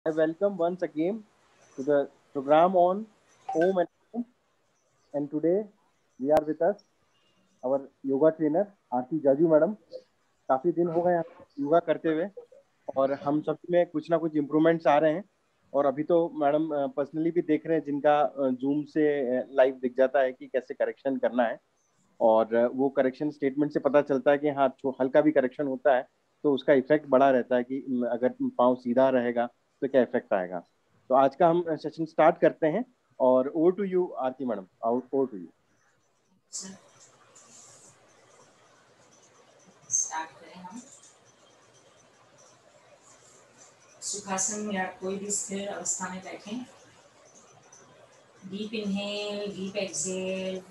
I welcome once again to the program on Om and Om. And today we are with us our yoga trainer Aarti Jaju madam. काफी दिन हो गए हम योगा करते हुए और हम सब में कुछ ना कुछ इम्प्रूवमेंट्स आ रहे हैं. और अभी तो मैडम पर्सनली भी देख रहे हैं जिनका जूम से लाइव दिख जाता है कि कैसे करेक्शन करना है. और वो करेक्शन स्टेटमेंट से पता चलता है कि हाँ हल्का भी करेक्शन होता है तो उसका इफेक्ट बड़ा रहता है कि अगर पाँव सीधा रहेगा तो क्या इफेक्ट आएगा. तो आज का हम सेशन स्टार्ट करते हैं और over to you Aarti madam. Over to you. Start करें हम. सुखासन में आप कोई भी स्थिर अवस्था में बैठें. Deep inhale, deep exhale.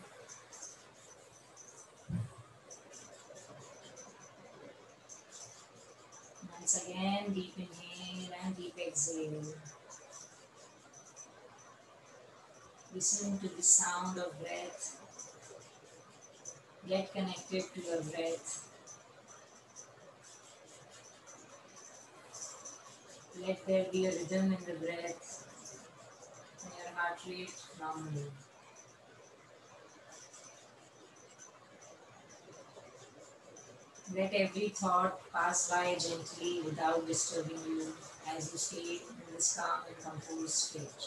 Once again, deep inhale and deep exhale. Listening to the sound of breath. Get connected to your breath. Let there be a rhythm in the breath and your heart rate normally. Let every thought pass by gently without disturbing you as you stay in this calm and composed state.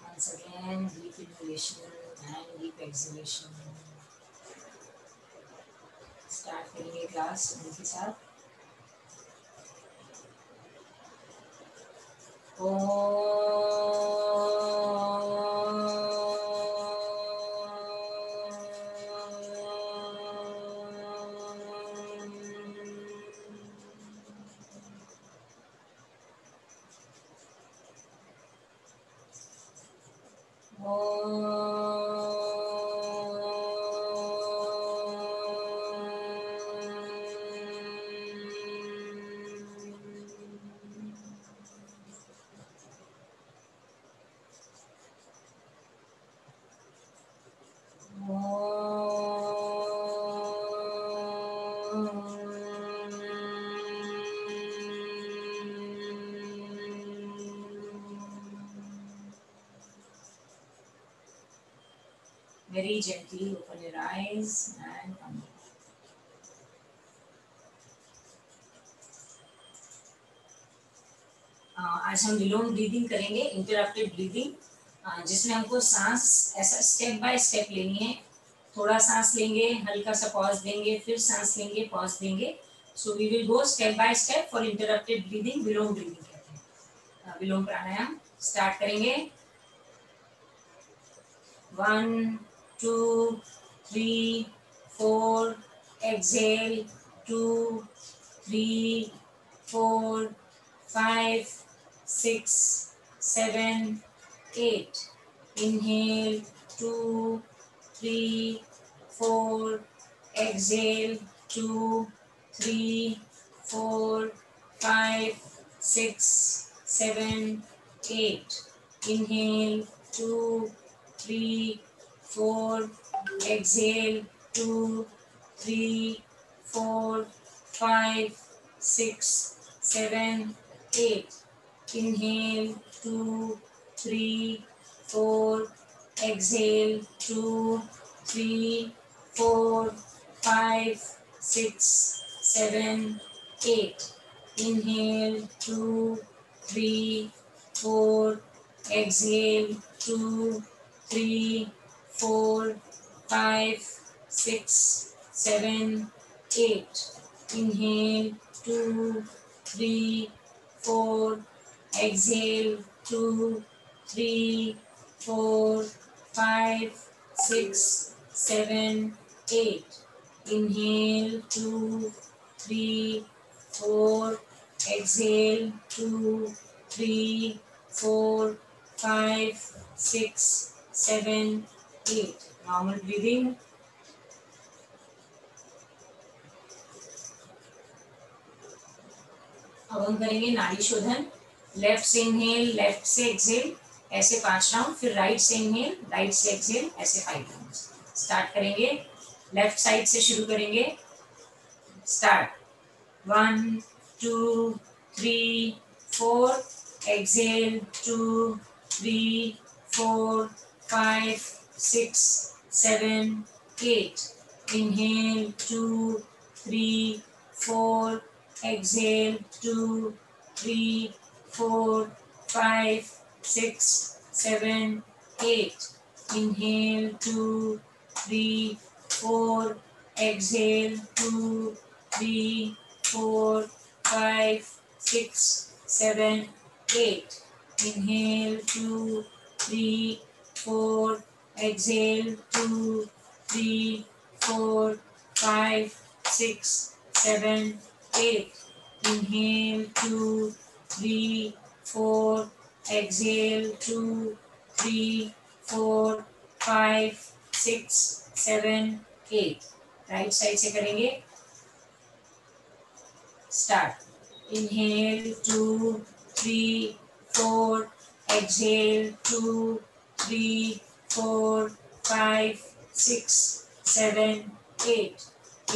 Once again, deep inhalation and deep exhalation. Start करेंगे class उनके साथ. Very gently open your eyes and come back. आज हम विलोम breathing करेंगे, interrupted breathing, जिसमें हमको सांस ऐसा स्टेप बाय स्टेप लेनी है. थोड़ा सांस लेंगे, हल्का सा पॉज देंगे, फिर सांस लेंगे, पॉज देंगे. So we will go step by step for interrupted breathing. Vilom breathing कहते हैं. विलोम प्राणायाम स्टार्ट करेंगे. 1 2 3 4 exhale. 2 3 4 5 6 7 8. Inhale. 2 3 4. Exhale. 2 3 4 5 6 7 8. Inhale. 2 3 4. Exhale. 2 3 4 5 6 7 8. Inhale. 2 3 4. Exhale. 2 3 4 5 6 7 8. Inhale. 2 3 4. Exhale. 2 3 4 5 6 7 8. Inhale. 2 3 4. Exhale. 2 3 4 5 6 7 8. Inhale. 2 3 4. Exhale. 2 3 4 5 6 7 8. Normal breathing. अब हम करेंगे नाड़ी शोधन. लेफ्ट से इनहेल, लेफ्ट से एक्सहेल, ऐसे 5 राउंड. फिर राइट से इनहेल, राइट से एक्सहेल, ऐसे 5 राउंड. स्टार्ट करेंगे. लेफ्ट साइड से शुरू करेंगे. Start. 1 2 3, 4. Exhale, 2, 3, 4, 5, 6, 7, 8. Inhale, 2, 3, 4. Exhale, 2, 3, 4, 5, 6, 7, 8. Inhale, 2, 3, 4. Exhale, 2, 3, 4, 5, 6, 7, 8. Inhale, 2, 3, 4. Exhale, 2, 3, 4, 5, 6, 7, 8. Inhale, 2, 3, 4. Exhale, 2, 3, 4, 5, 6, 7, 8. Right side से करेंगे. Start. Inhale, 2, 3, 4. Exhale, 2, 3, 4, 5, 6, 7, 8.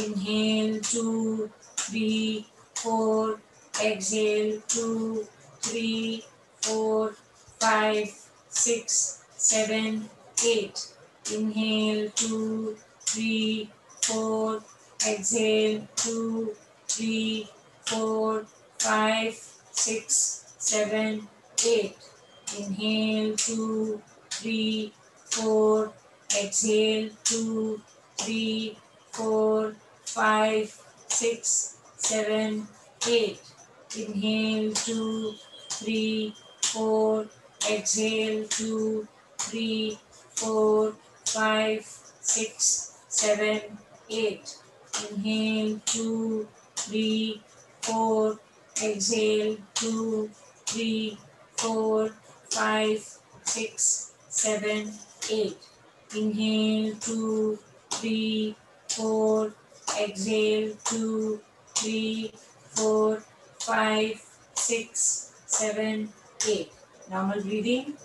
Inhale, 2, 3, 4. Exhale, 2, 3, 4, 5, 6, 7, 8. Inhale, 2, 3, 4. Exhale, 2, 3, 4, 5, 6, 7, 8. Inhale, 2, 3, 4. Exhale, 2, 3, 4, 5, 6, 7, 8. Inhale, 2, 3, 4. Exhale, 2, 3, 4, 5, 6, 7, 8. Inhale, 2, 3, 4. Exhale, 2, 3, 4, 5, 6, 7, 8. Inhale, 2, 3, 4. Exhale, 2, 3, 4, 5, 6, 7, 8. Normal breathing.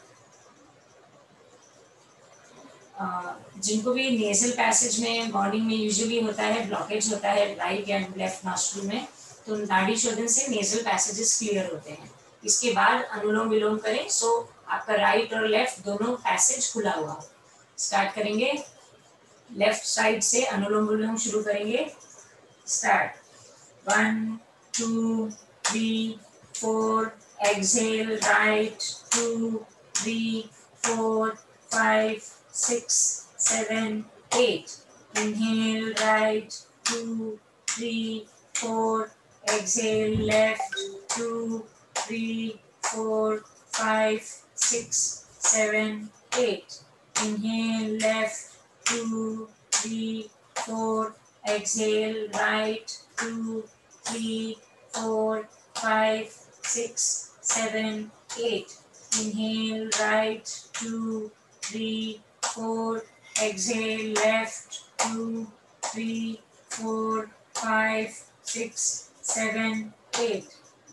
जिनको भी nasal passage में morning में usually होता है, blockage होता है राइट एंड लेफ्ट नॉस्ट्रिल में, तो नाड़ी शोधन से नेजल पैसेजेस क्लियर होते हैं. इसके बाद अनुलोम विलोम करें, सो आपका राइट और लेफ्ट दोनों पैसेज खुला हुआ. स्टार्ट करेंगे. लेफ्ट साइड से अनुलोम विलोम शुरू करेंगे. Start. 1, 2, 3, 4. Exhale, right. 2, 3, 4, 5, 6, 7, 8. Inhale, right. 2, 3, 4. Exhale, left. 2, 3, 4, 5, 6, 7, 8. Inhale, left. 2, 3, 4. Exhale, right. 2, 3, 4, 5, 6, 7, 8. Inhale, right. 2, 3, 4. Exhale, left. 2, 3, 4, 5, 6, 7, 8.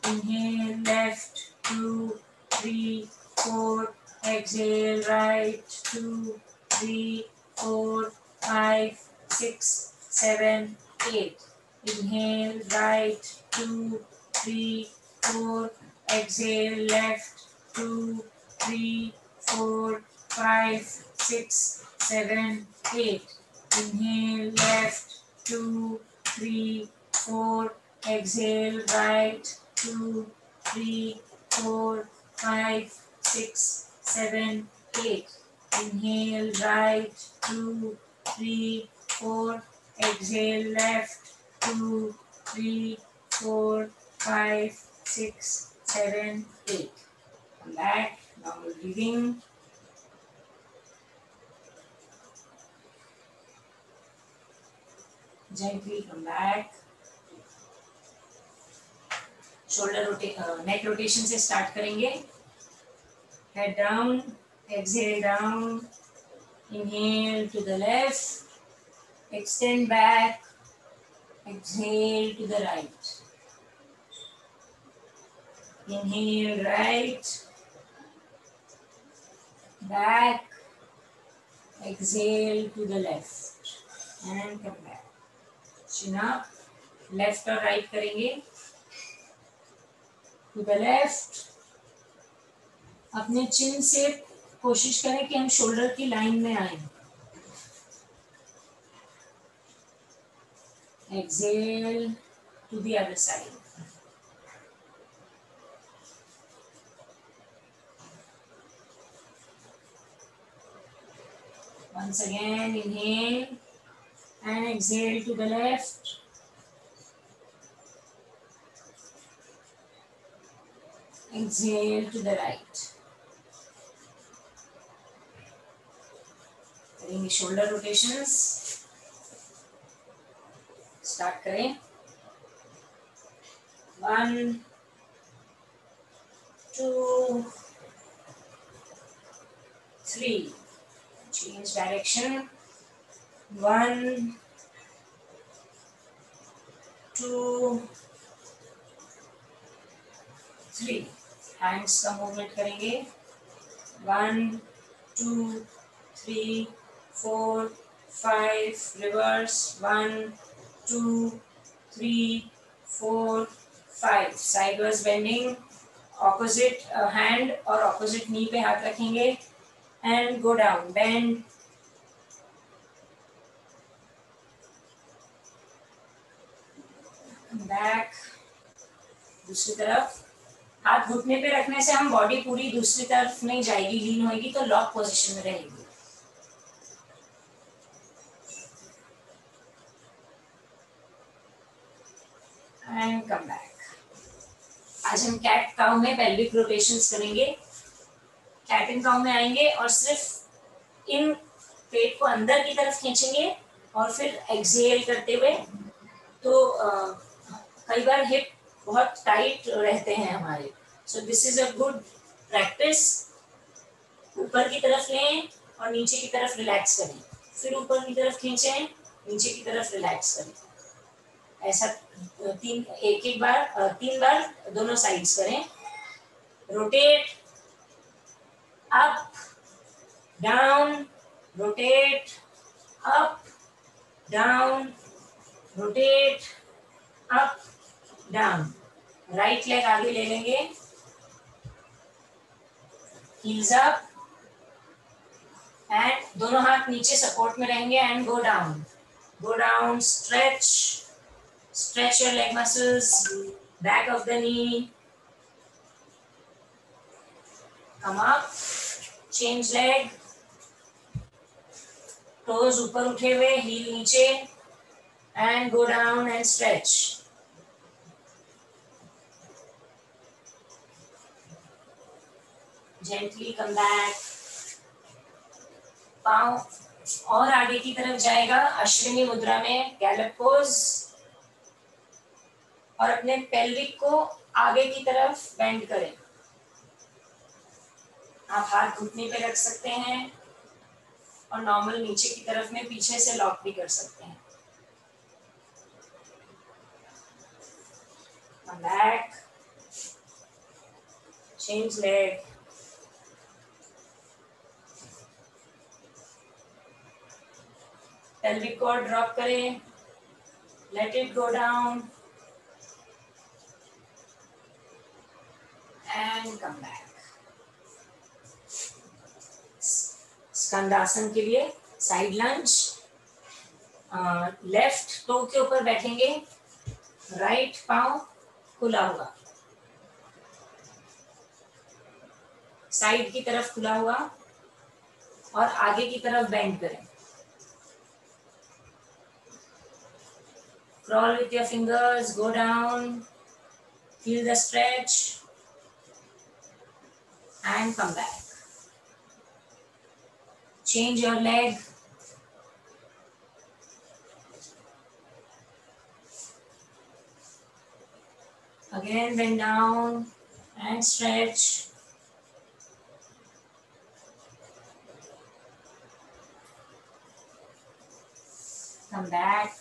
Inhale, left. 2, 3, 4. Exhale, right. 2, 3, 4, 5, 6, 7, 8. Inhale, right. 2, 3, 4. Exhale, left. 2, 3, 4, 5, 6, 7, 8. Inhale, left. 2, 3, 4. Exhale, right. 2, 3, 4, 5, 6, 7, 8. Inhale, right. 2, 3, 4. Exhale, left. 2, 3, 4, 5, 6, 7, 8. Come back. Normal breathing. Gently come back. Neck rotation से start करेंगे. Head down. Exhale down. Inhale to the left. Extend back. Exhale to the right. Inhale, right. Back. Exhale to the left. And come back. Chin up. Left और right करेंगे. To the left. अपने chin से कोशिश करें कि हम shoulder की line में आए। Exhale to the other side. Once again, inhale and exhale to the left. Exhale to the right. करेंगे शोल्डर रोटेशंस। स्टार्ट करें। 1 2 3। Change direction. 1 2 3। हैंड्स का मूवमेंट करेंगे। 1 2 3 4 5। Reverse. 1 2 3 4 5। Sideways bending. Opposite hand और opposite नी पे हाथ रखेंगे and go down. Bend. Back. दूसरी तरफ। हाथ घुटने पे रखने से हम बॉडी पूरी दूसरी तरफ नहीं जाएगी, लीन होगी, तो लॉक पोजीशन में रहेगी। And come back. आज हम कैट काउ में पेल्विक रोटेशंस करेंगे। कैट एंड काउ में आएंगे और सिर्फ इन पेट को अंदर की तरफ खींचेंगे और फिर एक्सहेल करते हुए। तो कई बार हिप बहुत टाइट रहते हैं हमारे, so this is a good practice. ऊपर की तरफ लें और नीचे की तरफ रिलैक्स करें, फिर ऊपर की तरफ खींचें, नीचे की तरफ रिलैक्स करें। ऐसा तीन बार दोनों साइड्स करें। Rotate up down, rotate up down, rotate up down. Right leg आगे ले लेंगे, हील्स अप एंड दोनों हाथ नीचे सपोर्ट में रहेंगे and go down. Go down, stretch your leg muscles, back of the knee, come up, change leg, toes ऊपर उठे हुए, heel नीचे and go down and stretch. Gently come back. पाँव और आगे की तरफ जाएगा अश्विनी मुद्रा में, गैलप पोज, और अपने पेल्विक को आगे की तरफ बेंड करें। आप हाथ घुटने पे रख सकते हैं और नॉर्मल नीचे की तरफ में पीछे से लॉक भी कर सकते हैं। Come back, change leg, pelvic को ड्रॉप करें, let it go down and come back. स्कंदासन के लिए साइड लंज, लेफ्ट टो के ऊपर बैठेंगे, राइट पांव खुला हुआ, साइड की तरफ खुला हुआ और आगे की तरफ बेंड करें। Crawl with your fingers, go down, feel the stretch and come back. Change your leg. Again bend down and stretch. Come back.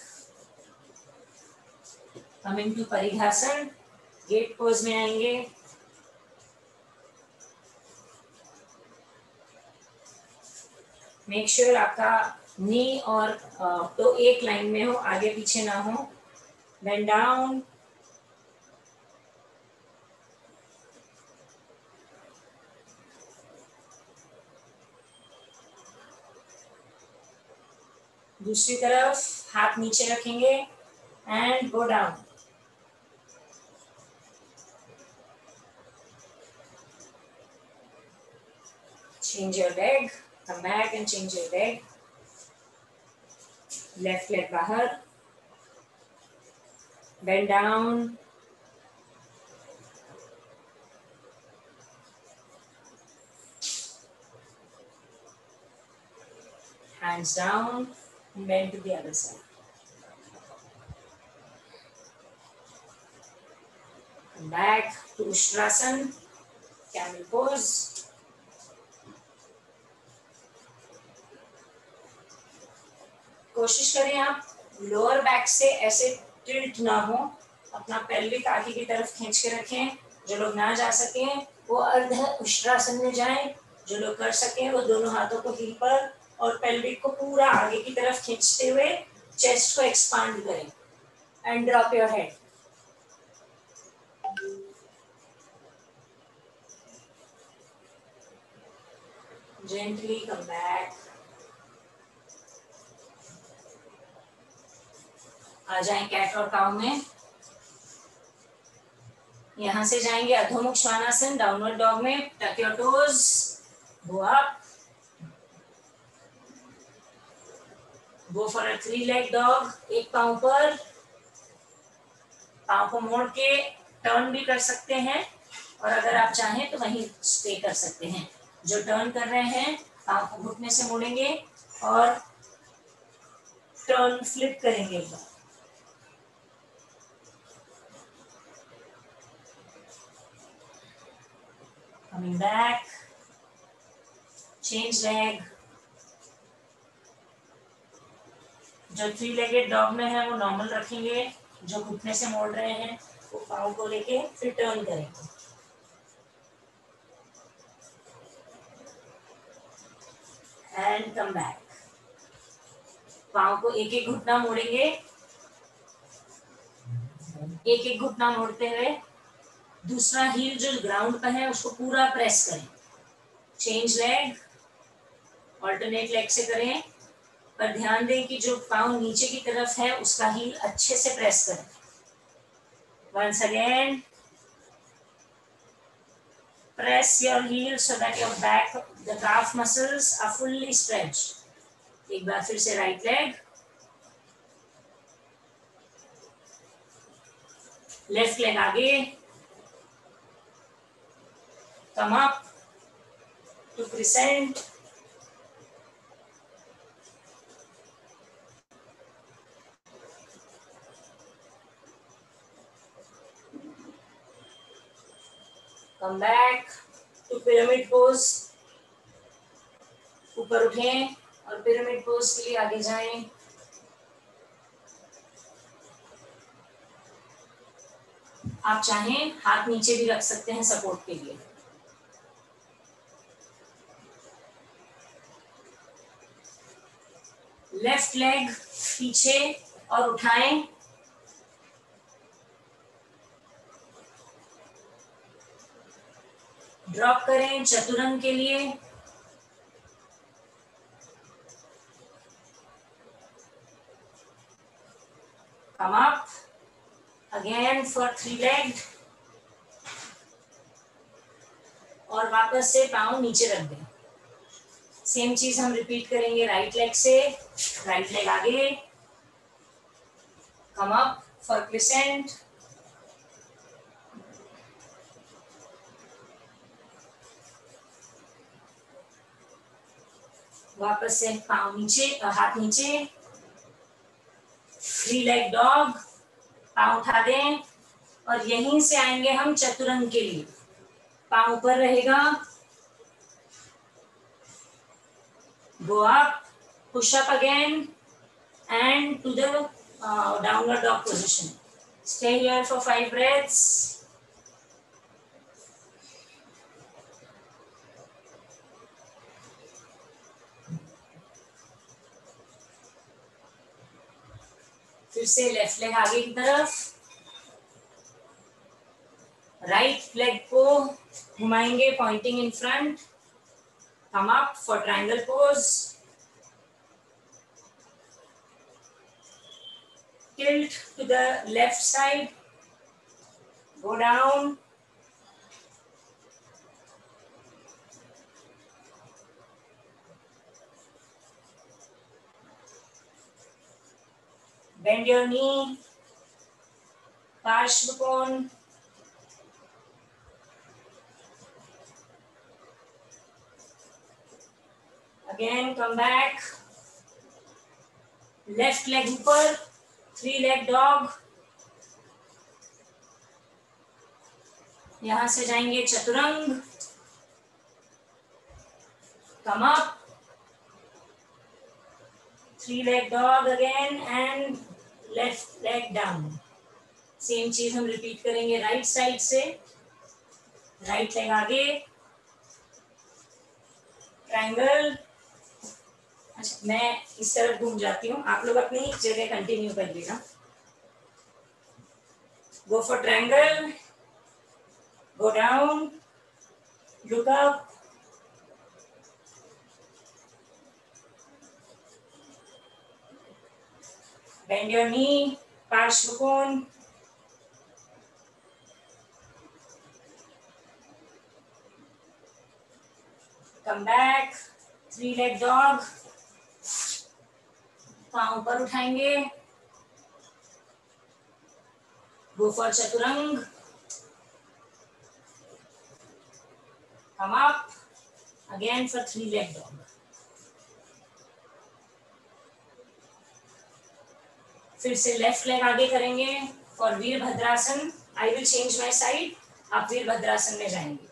Coming to Parighasana, gate pose में आएंगे। मेक श्योर आपका नी और तो एक लाइन में हो, आगे पीछे ना हो। बेंड डाउन, दूसरी तरफ हाथ नीचे रखेंगे and go down. Change your leg, come back and change your leg. Left leg बाहर, bend down, hands down, bend to the other side. Come back to Ustrasana, camel pose. कोशिश करें आप lower back से ऐसे tilt ना हो, अपना pelvic आगे की तरफ खींच के रखें. जो लोग ना जा सके वो अर्ध उष्ट्रासन में जाएं. जो लोग कर सके वो दोनों हाथों को हिल पर और पेल्विक को पूरा आगे की तरफ खींचते हुए चेस्ट को एक्सपांड करें. And drop your head. Gently come back. आ जाएं कैट और काउ में. यहां से जाएंगे अधोमुख श्वानासन, डाउनवर्ड डॉग में. टक your toes, go up, go for a 3-leg dog. एक पांव पर, पांव को मोड़ के टर्न भी कर सकते हैं और अगर आप चाहें तो वहीं स्टे कर सकते हैं. जो टर्न कर रहे हैं पांव को घुटने से मोड़ेंगे और टर्न फ्लिप करेंगे एक बार. Coming back, change leg. जो 3-legged डॉग में है वो नॉर्मल रखेंगे. जो घुटने से मोड़ रहे हैं वो पाँव को लेके फिर टर्न करेंगे. And come back. पाँव को एक एक घुटना मोड़ेंगे. एक एक घुटना मोड़ते हुए दूसरा हील जो ग्राउंड पर है उसको पूरा प्रेस करें. चेंज लेग, ऑल्टरनेट लेग से करें, पर ध्यान दें कि जो पाँव नीचे की तरफ है उसका हील अच्छे से प्रेस करें. Once again, press your heel so that your back, the calf muscles are fully stretched. एक बार फिर से राइट लेग, लेफ्ट लेग आगे, come up to crescent. Come back to pyramid pose. ऊपर उठें और पिरामिड पोज के लिए आगे जाएं. आप चाहें हाथ नीचे भी रख सकते हैं सपोर्ट के लिए. लेफ्ट लेग पीछे और उठाएं. ड्रॉप करें चतुरंग के लिए. Come up again for 3-legged और वापस से पाँव नीचे रख दें. सेम चीज हम रिपीट करेंगे राइट लेग से. राइट लेग आगे, come up for crescent. वापस से पाँव नीचे, हाथ नीचे. 3-leg डॉग, पाँव उठा दें और यहीं से आएंगे हम चतुरंग के लिए. पाँव ऊपर रहेगा. Go up, push up again and to the downward dog position. Stay here for 5 breaths. फिर से लेफ्ट लेग आगे की तरफ. राइट लेग को घुमाएंगे pointing in front. Come up for triangle pose. tilt to the left side, go down, bend your knee, Parshvakon, again come back, left leg ऊपर, 3-leg dog, यहां से जाएंगे चतुरंग, come up, 3-leg dog again and left leg down. Same चीज हम repeat करेंगे right side से, right leg आगे, triangle. अच्छा मैं इस तरफ घूम जाती हूँ, आप लोग अपनी जगह कंटिन्यू करिएगा। Go for triangle, go down, look up, bend your knee, Parshvakon, come back, 3-leg dog, पाँव ऊपर उठाएंगे, go for Chaturanga, come up, again for 3-leg dog. फिर से लेफ्ट लेग आगे करेंगे for Virabhadrasana. I will change my side, आप वीरभद्रासन में जाएंगे।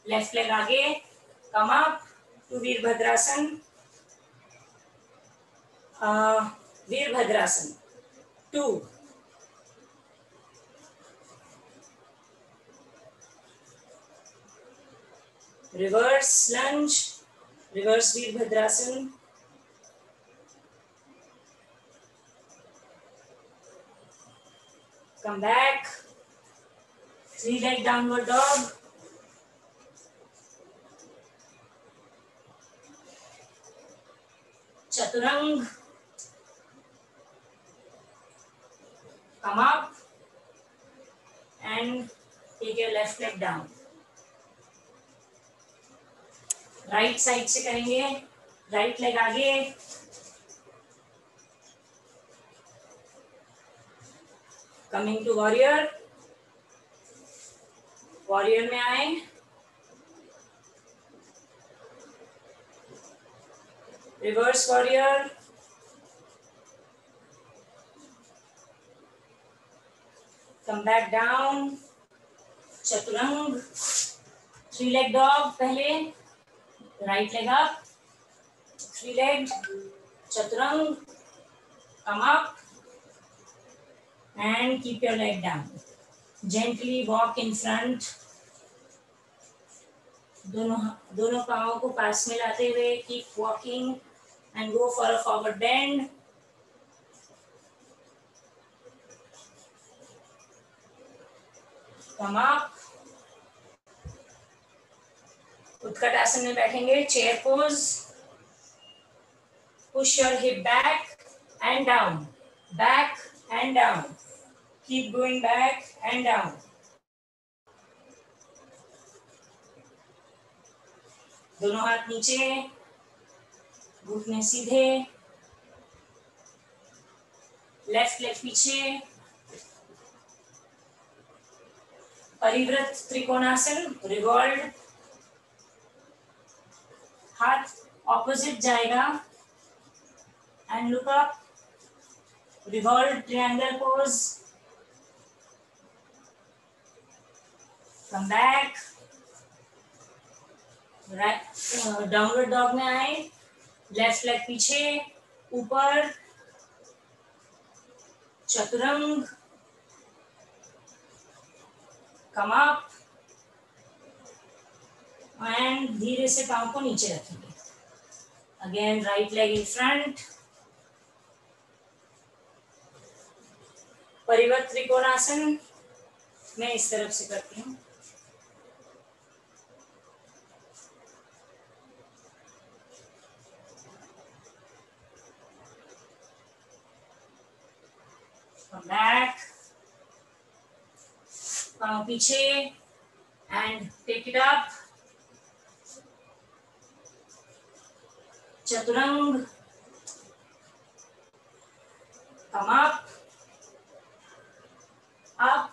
लेफ्ट लेग आगे, come up to Virabhadrasana, Virabhadrasana 2, reverse lunge, reverse Virabhadrasana, come back, 3-leg downward dog, chaturang, come up and take your left leg down. Right side से करेंगे, right leg आगे, coming to warrior, warrior में आए, reverse warrior, come back down, chaturanga, 3-leg dog पहले, right leg up, 3-leg, chaturang, come up and keep your leg down. Gently walk in front, दोनों पाँवों को पास में लाते हुए keep walking and go for a forward bend. Come up, उत्कट आसन में बैठेंगे, chair pose, push your hip back and down, back and down, keep going back and down. दोनों हाथ नीचे, घुटने सीधे, लेफ्ट लेग पीछे, परिवृत त्रिकोणासन, रिवॉल्व, हाथ ऑपोजिट जाएगा and look up, revolve triangle pose, come back, downward dog में आए, लेफ्ट लेग पीछे, ऊपर, चतुरंग, कम अप एंड धीरे से पांव को नीचे रखेंगे। Again right leg in front, parivritta trikonasana मैं इस तरफ से करती हूँ। come back, पाँव पीछे and take it up, chaturang, come up, up,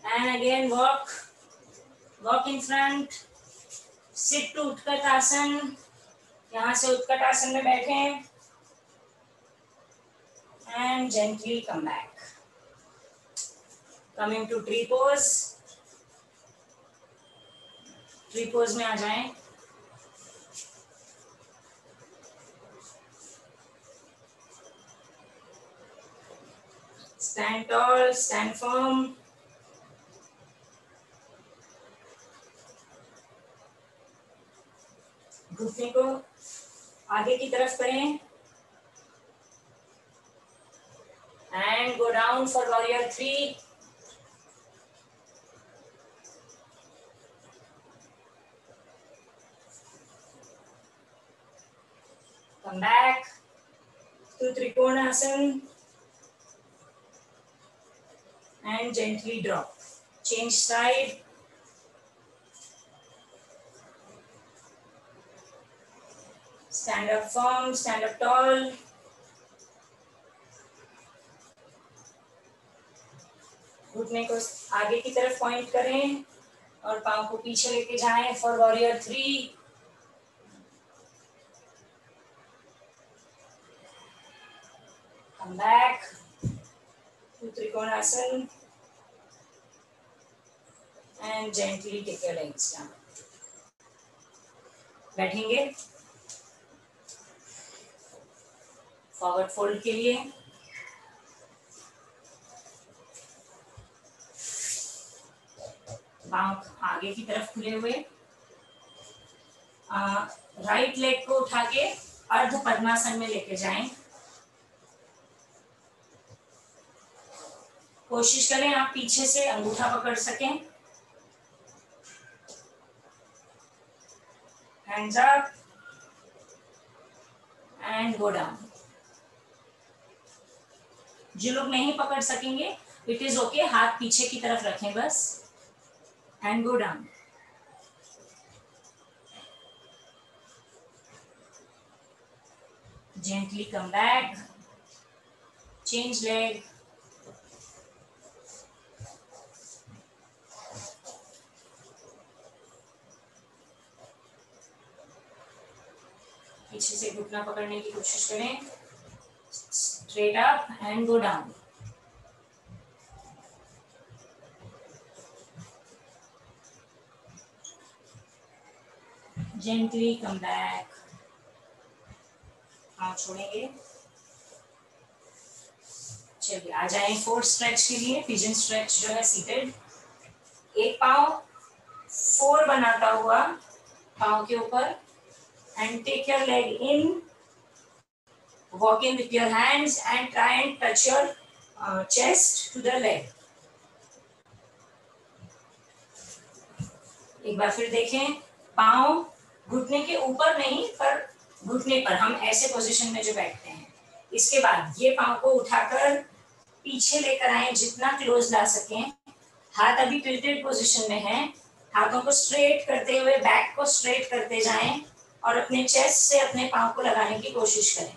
and again walk, walk in front, sit to उत्कट आसन, यहाँ से उत्कट आसन में बैठें and gently come back. Coming to tree pose. Tree pose में आ जाएं. Stand tall, stand firm. घुटने को आगे की तरफ करें and go down for warrior 3. Come back to Trikonasana and gently drop. Change side. Stand up firm, stand up tall. घुटने को आगे की तरफ पॉइंट करें और पांव को पीछे लेके जाएं for warrior 3. Come back to Trikonasana and gently take your legs down. बैठेंगे फॉरवर्ड फोल्ड के लिए. पांव आगे की तरफ खुले हुए. राइट लेग को उठा के अर्ध पद्मासन में लेके जाएं. कोशिश करें आप पीछे से अंगूठा पकड़ सकें. Hands up and go down. जो लोग नहीं पकड़ सकेंगे इट इज ओके, हाथ पीछे की तरफ रखें बस and go down. Gently come back, change leg. पीछे से घुटना पकड़ने की कोशिश करें. Straight up and go down. Gently come back. पाँव छोड़ेंगे. चलिए आ जाएं फोर्थ स्ट्रेच के लिए. पिजन स्ट्रेच जो है सीटेड. एक पाँव 4 बनाता हुआ पाँव के ऊपर and take your leg in. Walk in with your hands and try and touch your chest to the leg. एक बार फिर देखें. पाँव घुटने के ऊपर नहीं पर घुटने पर हम ऐसे पोजीशन में जो बैठते हैं. इसके बाद ये पाँव को उठाकर पीछे लेकर आए जितना क्लोज ला सकें. हाथ अभी टिल्टेड पोजीशन में है. हाथों को स्ट्रेट करते हुए बैक को स्ट्रेट करते जाएं और अपने चेस्ट से अपने पाँव को लगाने की कोशिश करें.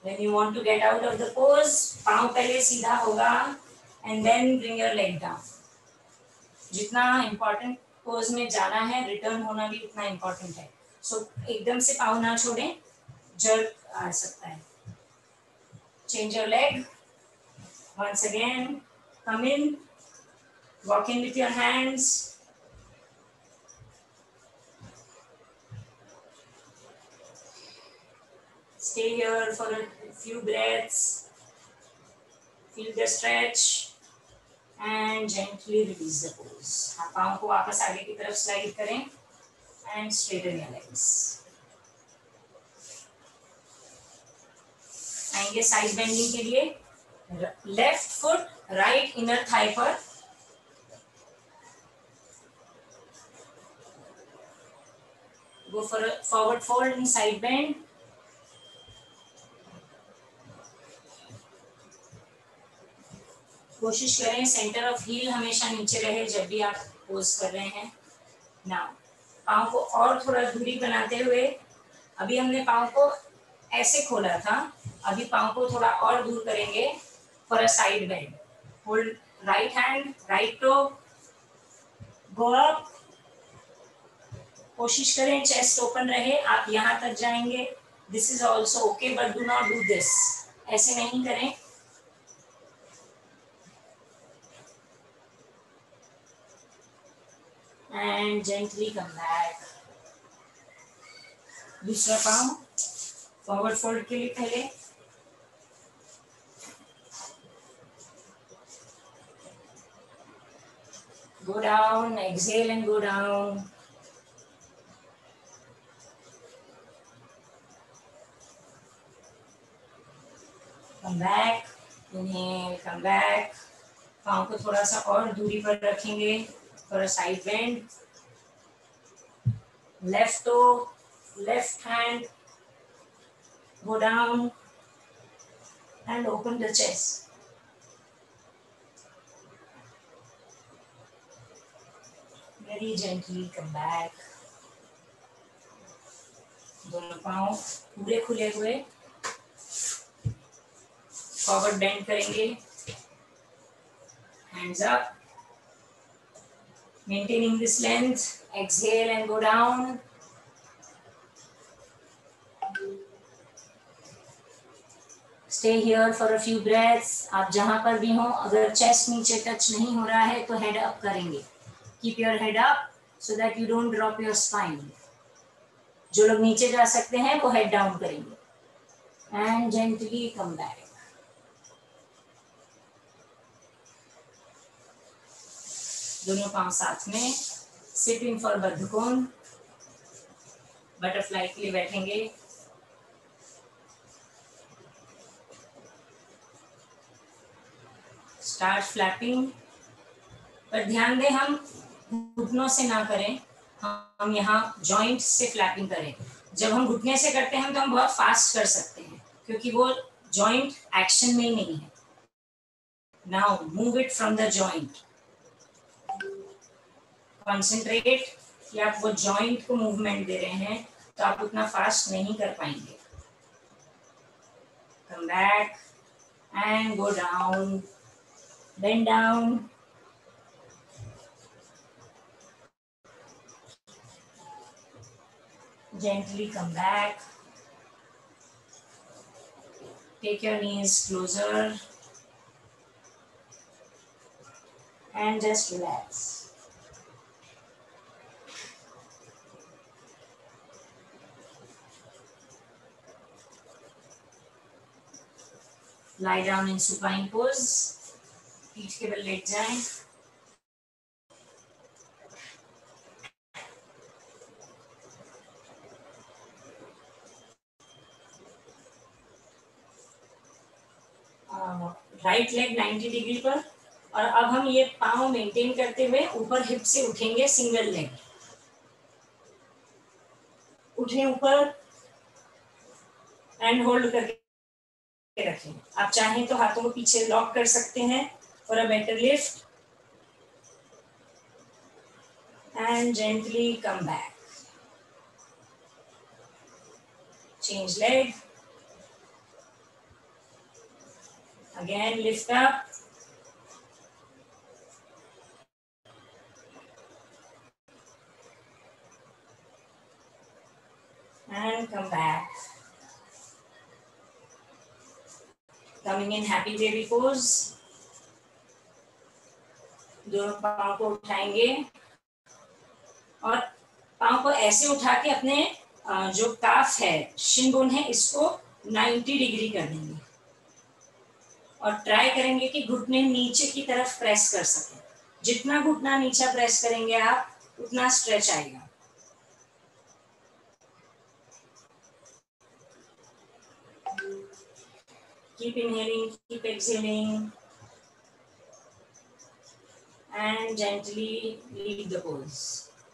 When you want to get out of the pose, पाँव पहले सीधा होगा and then bring your leg down. जितना important pose में जाना है रिटर्न होना भी उतना important है. So एकदम से पाँव ना छोड़ें, jerk आ सकता है. Change your leg. Once again, come in. Walk in with your hands. Stay here for a few breaths. Feel the stretch and gently release the pose. पाँव को वापस आगे की तरफ स्लाइड करें and straighten your legs. आएंगे side bending के लिए. Left foot right inner thigh पर. Go for a forward fold and side bend. कोशिश करें सेंटर ऑफ हील हमेशा नीचे रहे जब भी आप पोज कर रहे हैं। नाउ पाँव को और थोड़ा दूरी बनाते हुए, अभी हमने पाँव को ऐसे खोला था, अभी पाँव को थोड़ा और दूर करेंगे for a side bend. Hold right hand, right toe, go up. कोशिश करें चेस्ट ओपन रहे, आप यहाँ तक जाएंगे। This is also okay but do not do this, ऐसे नहीं करें। And gently come back. दूसरा पाँव फॉरवर्ड फोल्ड के लिए पहले, go down, exhale and go down. Come back, inhale, come back. पाँव को थोड़ा सा और दूरी पर रखेंगे for a side bend. Left toe, left hand, go down and open the chest. Very gently come back. दोनों पाँव पूरे खुले हुए फॉरवर्ड बेंड करेंगे, hands up, maintaining this length. Exhale and go down. Stay here for a few breaths. आप जहां पर भी हो, अगर चेस्ट नीचे टच नहीं हो रहा है तो हेड अप करेंगे। Keep your head up so that you don't drop your spine. जो लोग नीचे जा सकते हैं वो हेड डाउन करेंगे and gently come back. दोनों पांव साथ में, सिटिंग फॉर बद्धकोण, बटरफ्लाई के लिए बैठेंगे। स्टार्ट फ्लैपिंग, पर ध्यान दें हम घुटनों से ना करें, हम यहाँ जॉइंट से फ्लैपिंग करें। जब हम घुटने से करते हैं तो हम बहुत फास्ट कर सकते हैं क्योंकि वो जॉइंट एक्शन में ही नहीं है। Now move it from the joint. Concentrate कि आप वो जॉइंट को मूवमेंट दे रहे हैं, तो आप उतना फास्ट नहीं कर पाएंगे। Come back and go down, bend down. Gently come back. Take your knees closer and just relax. Lie down in supine pose. पीठ के बल लेट जाएं। राइट लेग 90 डिग्री पर, और अब हम ये पाँव मेंटेन करते हुए ऊपर हिप से उठेंगे। सिंगल लेग उठे ऊपर एंड होल्ड करके रखें। आप चाहें तो हाथों को पीछे लॉक कर सकते हैं for a better lift and gently come back. Change leg, again lift up and come back. Coming in happy baby pose. दोनों पाँव को उठाएंगे और पाँव को ऐसे उठा के अपने जो काफ है, शिन बोन है, इसको 90 डिग्री कर देंगे और ट्राई करेंगे कि घुटने नीचे की तरफ प्रेस कर सकें। जितना घुटना नीचे प्रेस करेंगे आप, उतना स्ट्रेच आएगा। Keep inhaling, keep exhaling and gently leave the pose.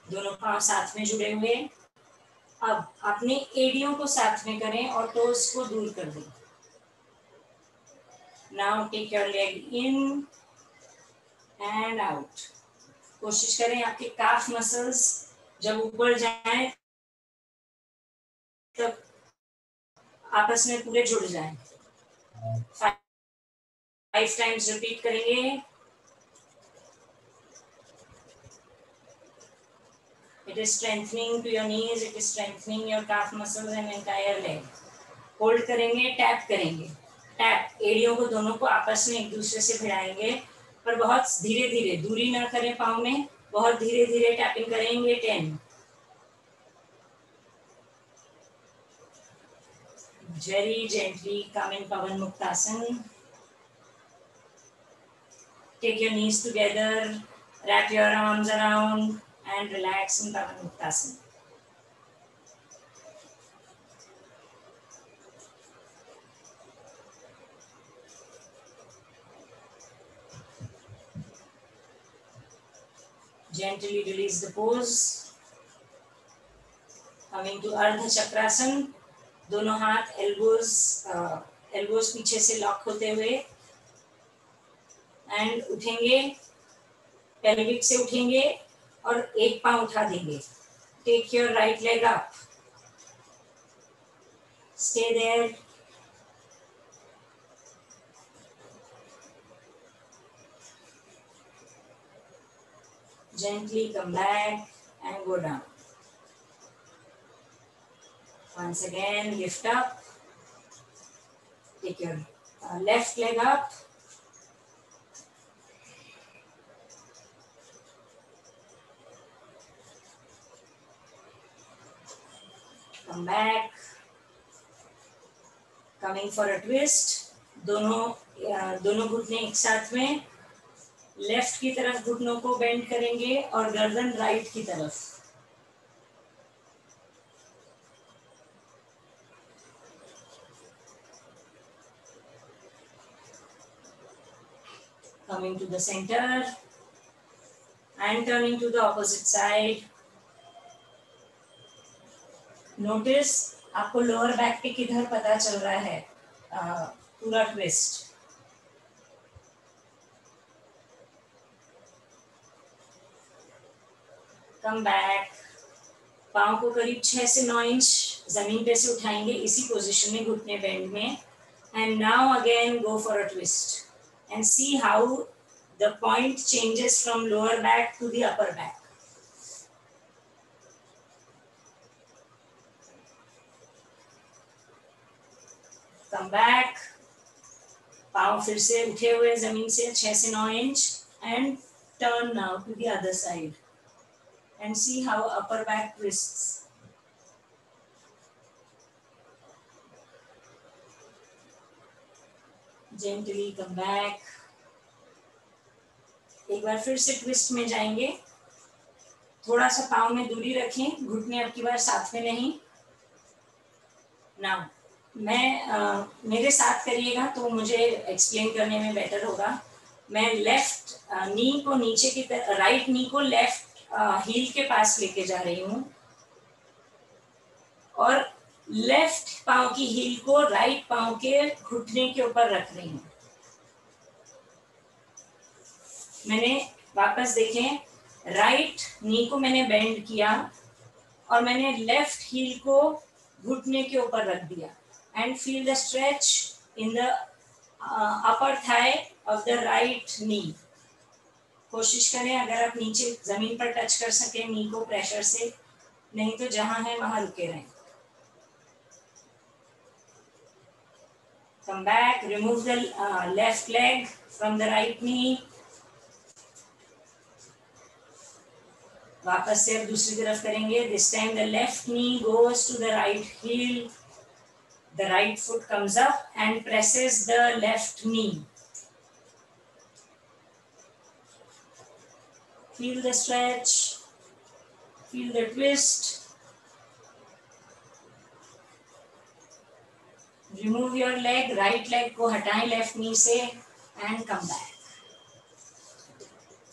दोनों पाँव साथ में जुड़े हुए, अब अपने एडियों को साथ में करें और टोज को दूर कर दें। Now take your leg in and out. कोशिश करें आपके काफ मसल्स जब ऊपर जाएं तब आपस में पूरे जुड़ जाएं। 5 टाइम्स रिपीट करेंगे। It is strengthening to your knees, it is strengthening your calf muscles and entire leg. Hold करेंगे, टैप करेंगे। टैप एड़ियों को दोनों को आपस में एक दूसरे से भिड़ाएंगे, पर बहुत धीरे धीरे, दूरी ना करें पाँव में, बहुत धीरे धीरे टैपिंग करेंगे। 10। Very gently come in Pavan Muktasan. Take your knees together, wrap your arms around and relax in Pavan Muktasan. Gently release the pose. Coming to Ardha Chakrasan. दोनों हाथ एल्बोज पीछे से लॉक होते हुए एंड उठेंगे, pelvic से उठेंगे और एक पांव उठा देंगे। Take your right leg up, stay there. Gently come back and go down. Once again, lift up. Take your left leg up. Come back. Coming for a twist. दोनों घुटने एक साथ में लेफ्ट की तरफ घुटनों को बेंड करेंगे और गर्दन राइट की तरफ। Coming to the center and turning to the opposite side. Notice आपको लोअर बैक पे किधर पता चल रहा है पूरा ट्विस्ट। कम बैक, पाँव को करीब 6 से 9 इंच जमीन पे से उठाएंगे इसी पोजीशन में, घुटने बेंड में। And now again go for a twist and see how the point changes from lower back to the upper back. Come back, पाँव फिर से उठे हुए जमीन से 6 से 9 inch and turn now to the other side and see how upper back twists. Gently come back. एक बार फिर से ट्विस्ट में जाएंगे। थोड़ा सा पाँव में दूरी रखें, घुटने अब की बार साथ में नहीं। नाउ मेरे साथ करिएगा तो मुझे एक्सप्लेन करने में बेटर होगा। मैं लेफ्ट नी को नीचे की तरफ, राइट नी को लेफ्ट हील के पास लेके जा रही हूँ और लेफ्ट पाँव की हील को राइट पाँव के घुटने के ऊपर रख रही हूँ। मैंने वापस देखें, राइट नी को मैंने बेंड किया और मैंने लेफ्ट हील को घुटने के ऊपर रख दिया। And feel the stretch in the upper thigh of the right knee. कोशिश करें अगर आप नीचे जमीन पर टच कर सकें नी को प्रेशर से, नहीं तो जहां है वहां रुके रहें। Come back, remove the left leg from the right knee. वापस से अब दूसरी तरफ करेंगे। This time the left knee goes to the right heel. The right foot comes up and presses the left knee. Feel the stretch. Feel the twist. Remove your leg, right leg को हटाएं left नी से and come back.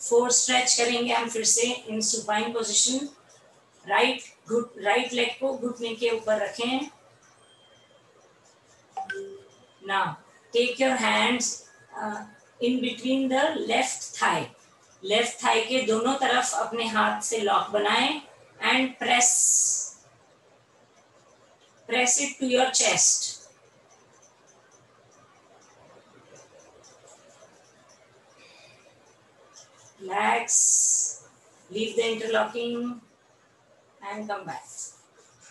4 stretch करेंगे हम फिर से इन supine position. Right leg को घुटने के ऊपर रखें. Now take your hands in between the left thigh. लेफ्ट थाई के दोनों तरफ अपने हाथ से लॉक बनाएं and press it to your chest. Relax, leave the interlocking and come back.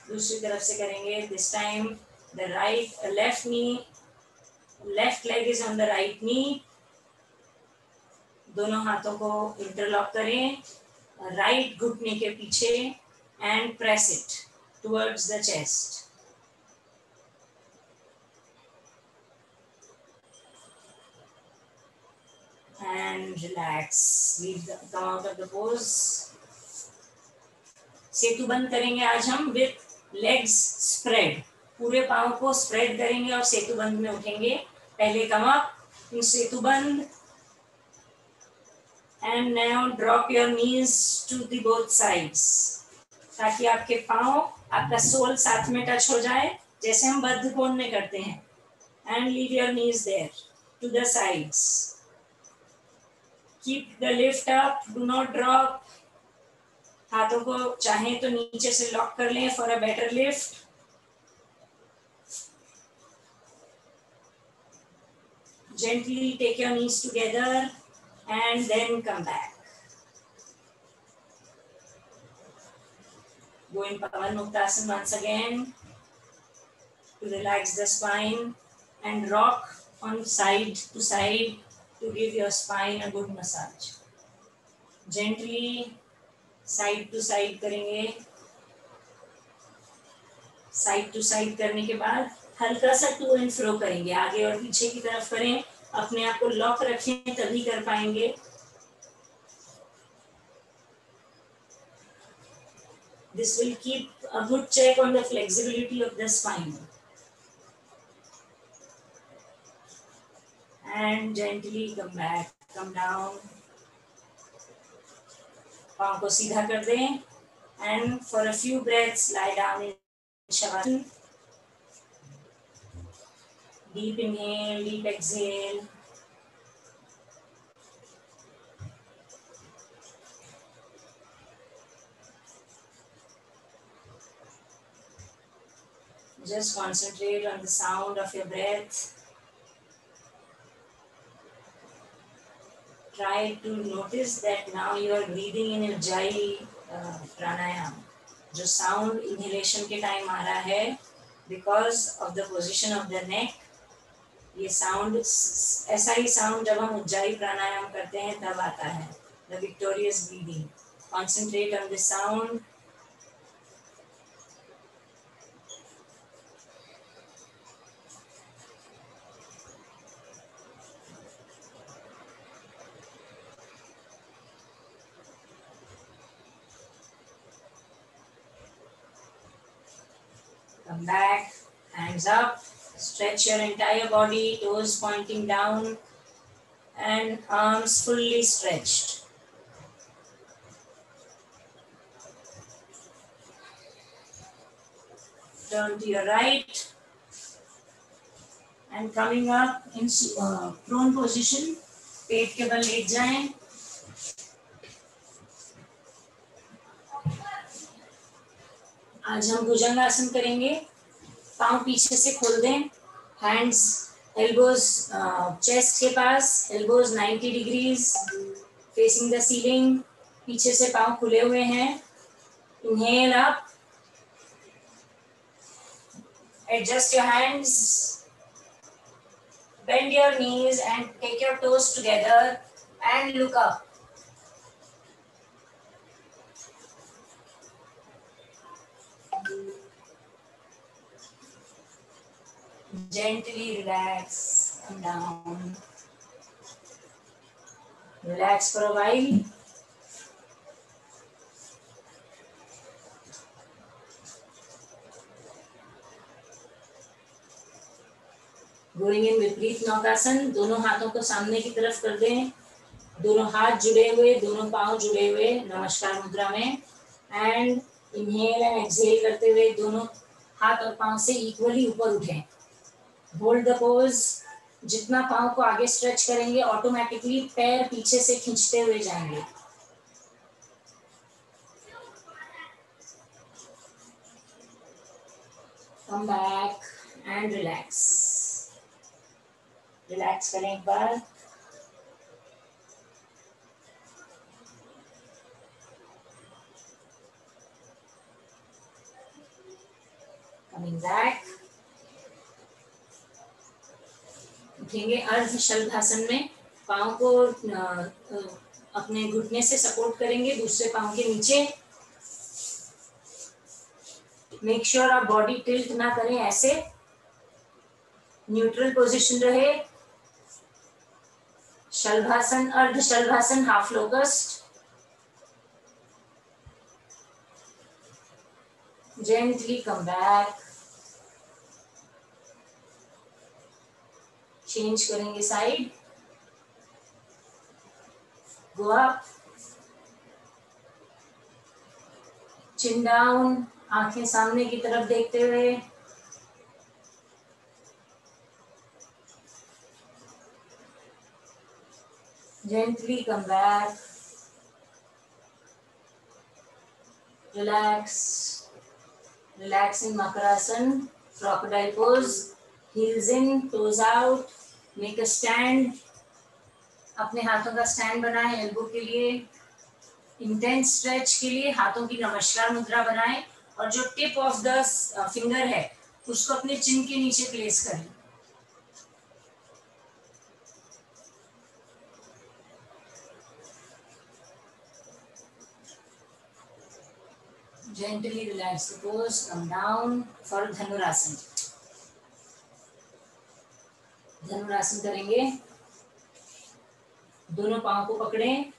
दूसरी तरफ से करेंगे. This time the left leg is on the right knee. दोनों हाथों को इंटरलॉक करें राइट घुटने के पीछे and press it towards the chest. And relax. Come out of the pose. सेतु बंद करेंगे आज हम with legs spread. पूरे पाँव को स्प्रेड करेंगे और सेतु बंद में उठेंगे. पहले come up, फिर सेतु बंद. And now drop your knees to the both sides. ताकि आपके पाँव, आपका सोल साथ में टच हो जाए, जैसे हम बद्ध कोण में करते हैं. And leave your knees there to the sides. Keep the lift up, do not drop. हाथों को चाहें तो नीचे से लॉक कर लें for a better lift. Gently take your knees together and then come back. Go in Pavan Muktasana once again to relax the spine and rock on side to side to give your spine a good massage. Gently side to side करेंगे. Side to side करने के बाद हल्का सा to and fro करेंगे. आगे और पीछे की तरफ करें. अपने आप को लॉक रखें तभी कर पाएंगे. This will keep a good check on the flexibility of the spine. And gently come back, come down. पाँव को सीधा कर दें. And for a few breaths lie down in Shavasana. Deep inhale, deep exhale. Just concentrate on the sound of your breath. Try to notice that now you are breathing in Ujjayi pranayam. जो sound inhalation के time आ रहा है, because of the position of the neck, ये sound ऐसा ही sound जब हम उज्जाई प्राणायाम करते हैं तब आता है. The victorious breathing. Concentrate on the sound. Come back, hands up, stretch your entire body, toes pointing down and arms fully stretched. Turn to your right and coming up in prone position, पेट के बल late जाएं. आज हम भुजंगासन करेंगे. पाँव पीछे से खोल दें. हैंड्स एल्बोज चेस्ट के पास, elbows 90 degrees facing the ceiling. पीछे से पाँव खुले हुए हैं. Inhale up. Adjust your hands. Bend your knees and take your toes together and look up. Gently relax, come down. Relax for a while. Going in विपरीत नौकासन. दोनों हाथों को सामने की तरफ कर दें. दोनों हाथ जुड़े हुए, दोनों पांव जुड़े हुए नमस्कार मुद्रा में. And इनहेल एंड एक्सहेल करते हुए दोनों हाथ और पांव से इक्वली ऊपर उठें। Hold the pose. जितना पांव को आगे स्ट्रेच करेंगे ऑटोमेटिकली पैर पीछे से खींचते हुए जाएंगे। Come back and relax. Relax करें एक बार। Coming back. उठेंगे अर्ध शलभासन में। पांव को अपने घुटने से सपोर्ट करेंगे दूसरे पांव के नीचे। मेक श्योर आप बॉडी टिल्ट ना करें, ऐसे न्यूट्रल पोजीशन रहे। Shalabhasana, ardha shalabhasana, half locust. Gently come back. Change करेंगे side. Go up, chin down, आंखें सामने की तरफ देखते हुए। Gently come back. Relax. Relax in Makarasan, crocodile pose. Heels in, toes out. Make a stand. अपने हाथों का स्टैंड बनाएं एल्बो के लिए। इंटेंस स्ट्रेच के लिए हाथों की नमस्कार मुद्रा बनाएं और जो टिप ऑफ द फिंगर है उसको अपने चिन के नीचे प्लेस करें। Gently relax the pose, come down for धनुरासन। धनुरासन करेंगे। दोनों पांव को पकड़ें,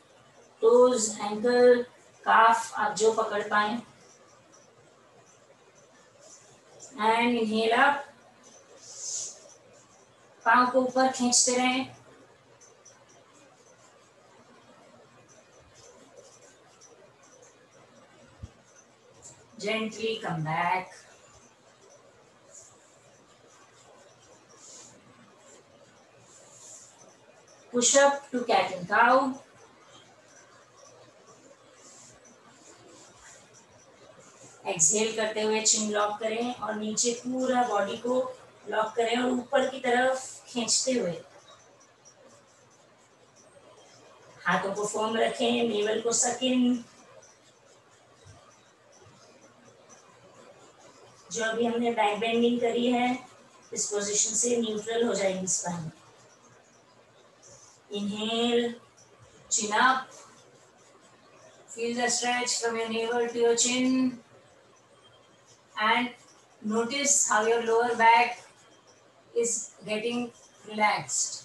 टोज, एंकल, काफ आप जो पकड़ पाए। एंड इनहेल अप, पांव को ऊपर खींचते रहें। Gently come back. Push up to cat and cow. Exhale करते हुए चिन लॉक करें और नीचे पूरा बॉडी को लॉक करें और ऊपर की तरफ खींचते हुए हाथों को फर्म रखें, नेवल को सकिन। जो अभी हमने बैक बेंडिंग करी है इस पोजीशन से न्यूट्रल हो जाएगी spine. Inhale, chin up, feel the stretch from your navel to your chin and notice how your lower back is getting relaxed.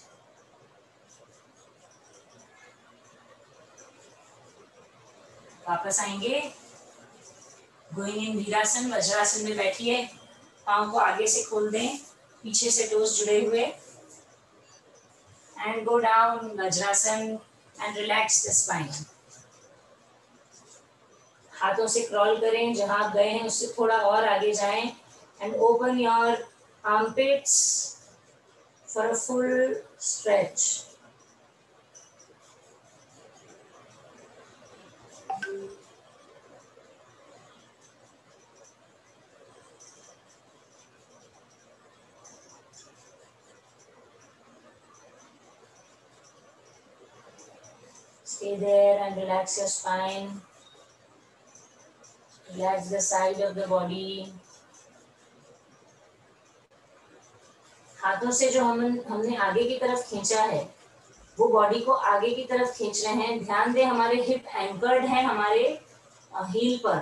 वापस आएंगे। गोइंग इन वीरासन, वज्रासन में बैठिए। पांव को आगे से खोल दें, पीछे से टोस जुड़े हुए। And go down, vajrasana, and relax the spine. हाथों से क्रॉल करें, जहां आप गए हैं उससे थोड़ा और आगे जाएं and open your armpits for a full stretch. Stay there and relax your spine. Relax the side of the body. हाथों से जो हमने आगे की तरफ खींचा है वो बॉडी को आगे की तरफ खींच रहे हैं। ध्यान दें हमारे हिप एंकर्ड है हमारे हील पर,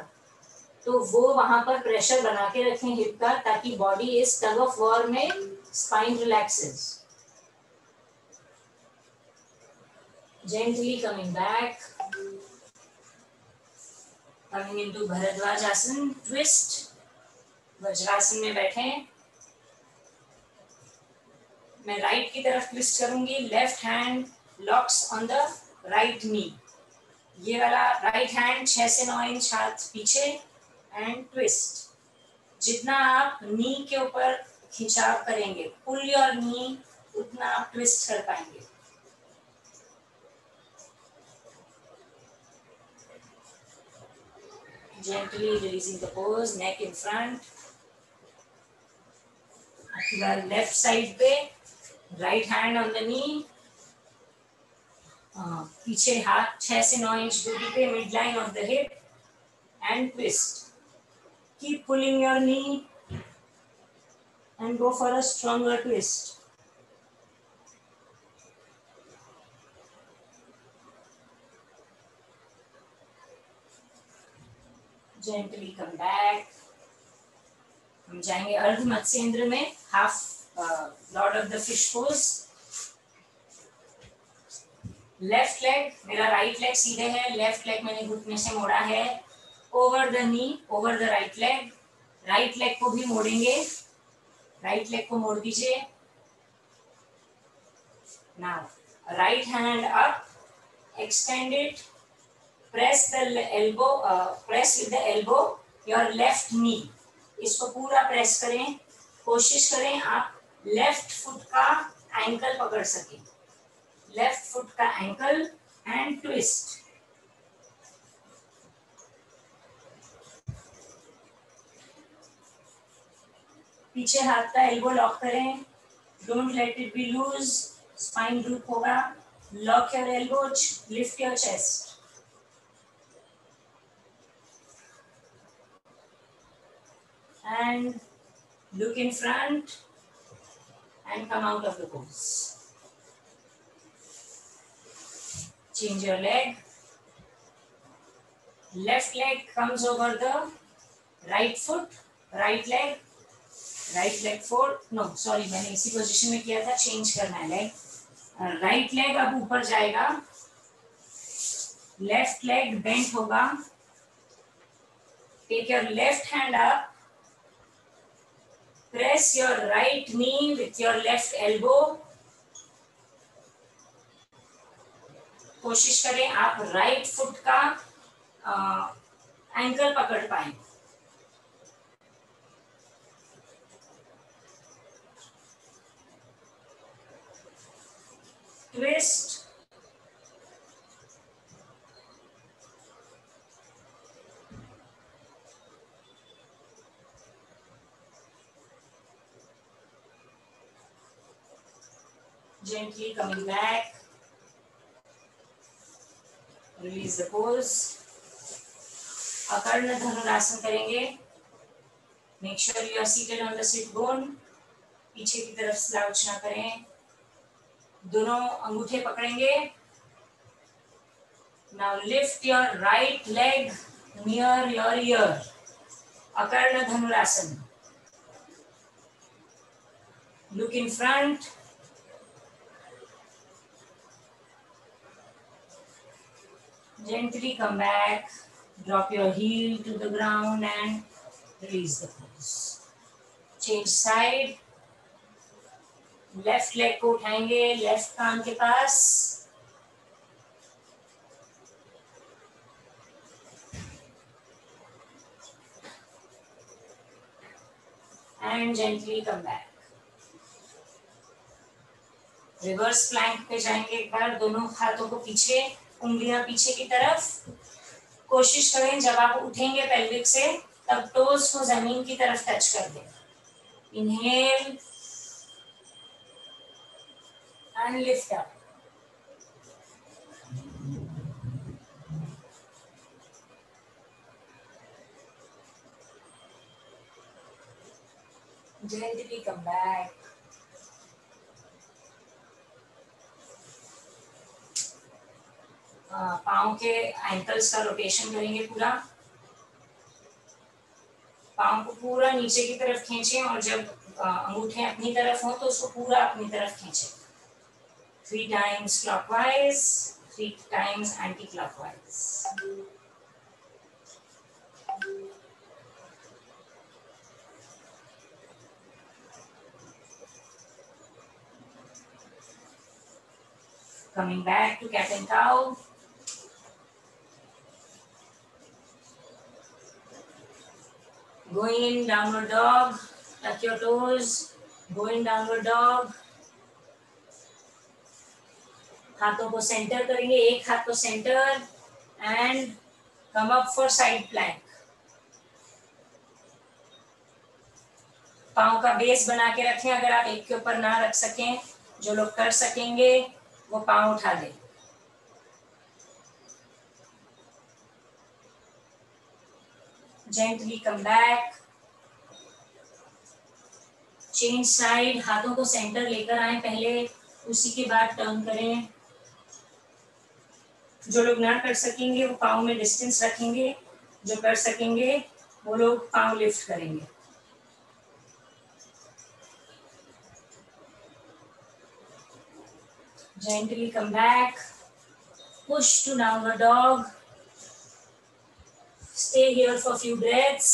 तो वो वहां पर प्रेशर बना के रखें हिप का, ताकि बॉडी इस टग ऑफ वॉर में spine relaxes. Gently coming back, coming into Bharadwaj आसन, twist, वज्रासन में बैठें। मैं राइट की तरफ ट्विस्ट करूंगी। Left hand locks on the right नी। ये वाला राइट हैंड 6 से 9 इंच हाथ पीछे, एंड ट्विस्ट। जितना आप नी के ऊपर खिंचाव करेंगे, पुल योर नी, उतना आप ट्विस्ट कर पाएंगे। Gently releasing the pose, neck in front। Left side पे, right hand on the knee, पीछे हाथ 6 से 9 इंच दूरी पे, mid line of the hip and twist. Keep pulling your knee and go for a stronger twist। Gently come back। हम जाएंगे अर्ध मत्स्येंद्र में, half Lord of the fish pose. Left leg, मेरा राइट लेग सीधे है, left leg मैंने घुटने से मोड़ा है, over the knee, over the right leg. Right leg को भी मोड़ेंगे, राइट लेग को मोड़ दीजिए। Now right hand up, extend it, press the elbow, press with the elbow your left knee। इसको पूरा प्रेस करें, कोशिश करें आप लेफ्ट फुट का एंकल पकड़ सकें, लेफ्ट फुट का एंकल एंड ट्विस्ट। पीछे हाथ का एल्बो लॉक करें, don't let it be loose, spine droop होगा। Lock your elbows, lift your chest and look in front and come out of the pose। Change your leg, left leg comes over the right foot, right leg forward, no sorry मैंने इसी position में किया था, change करना है leg. Right leg अब ऊपर जाएगा, लेफ्ट लेग बेंट होगा। Take your left hand up, press your right knee with your left elbow। कोशिश करें आप राइट फुट का एंकल पकड़ पाए। Twist, gently coming back, release the pose। Akarna dhanurasana करेंगे। Make sure you are seated on the sit bone, पीछे की तरफ स्लाउच ना करें, दोनों अंगूठे पकड़ेंगे। Now lift your right leg near your ear, akarna dhanurasana. Look in front, gently come back, drop your heel to the ground and release the pose। Change side, left leg को उठाएंगे लेफ्ट कान के पास, and gently come back। Reverse plank पे जाएंगे एक बार, दोनों हाथों को पीछे, उंगलियां पीछे की तरफ। कोशिश करें जब आप उठेंगे पेल्विक से, तब टोज को जमीन की तरफ टच कर दें। Inhale and lift up. Gently come back। पाँव के एंकल्स का रोटेशन करेंगे पूरा। पाँव को पूरा नीचे की तरफ खींचें और जब अंगूठे अपनी तरफ हो तो उसको पूरा अपनी तरफ खींचें। 3 times clockwise, 3 times anti-clockwise। Coming back to cat and cow। Going in downward dog, tuck your toes, go in downward dog. हाथों को सेंटर करेंगे, एक हाथ को centre and come up for side plank. पाँव का बेस बना के रखें, अगर आप एक के ऊपर ना रख सकें, जो लोग कर सकेंगे वो पाँव उठा दें। Gently come back, change side, हाथों को सेंटर लेकर आए पहले, उसी के बाद टर्न करें। जो लोग ना कर सकेंगे वो पाँव में डिस्टेंस रखेंगे, जो कर सकेंगे वो लोग पाँव लिफ्ट करेंगे। Gently come back, push to downward dog, stay here for few breaths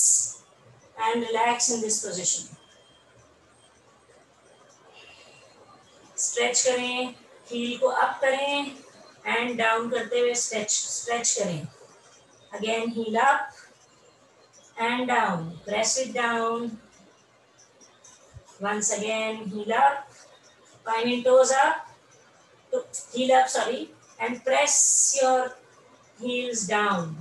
and relax in this position. Stretch करें, heel को up करें and down करते हुए stretch करें। Again heel up and down, press it down. Once again heel up, pointing toes up, heel up, sorry, and press your heels down.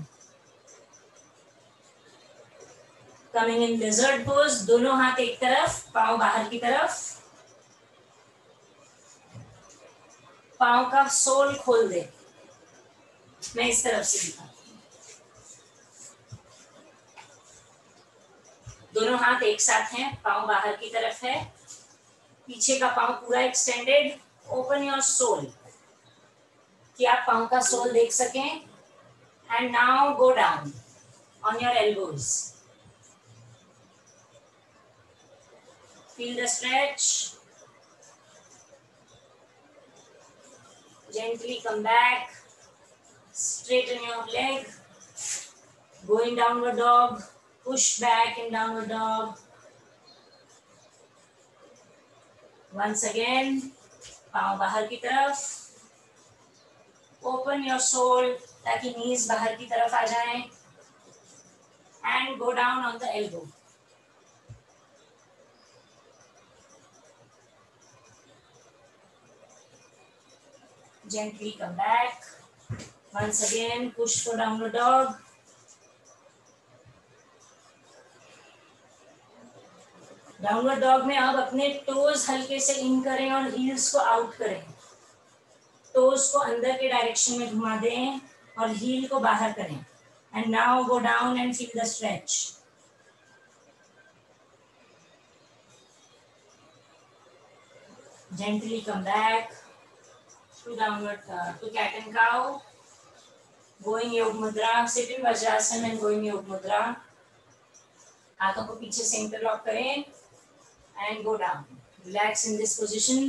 Coming in lizard pose, दोनों हाथ एक तरफ, पाँव बाहर की तरफ, पाँव का सोल खोल दे। मैं इस तरफ से दिखाती हूँ। दोनों हाथ एक साथ हैं, पाँव बाहर की तरफ है, पीछे का पाँव पूरा एक्सटेंडेड। ओपन योर सोल, कि आप पाँव का सोल देख सकें। And now go down on your elbows. Feel the stretch. Gently come back. Straighten your leg. Go in downward dog. Push back in downward dog. Once again, पाँव बाहर की तरफ. Open your sole ताकि knees बाहर की तरफ आ जाएं. And go down on the elbow. Gently come back. Once again, push for downward dog. Downward dog में आप अपने टोज हल्के से इन करें और हील्स को आउट करें। टोज को अंदर के डायरेक्शन में घुमा दें और हील को बाहर करें। And now go down and feel the stretch. Gently come back to downward to cat and cow. Going yoga mudra, sitting vajrasana and going yoga मुद्रा। हाथों को पीछे से इंटरलॉक करें and go down. Relax in this position.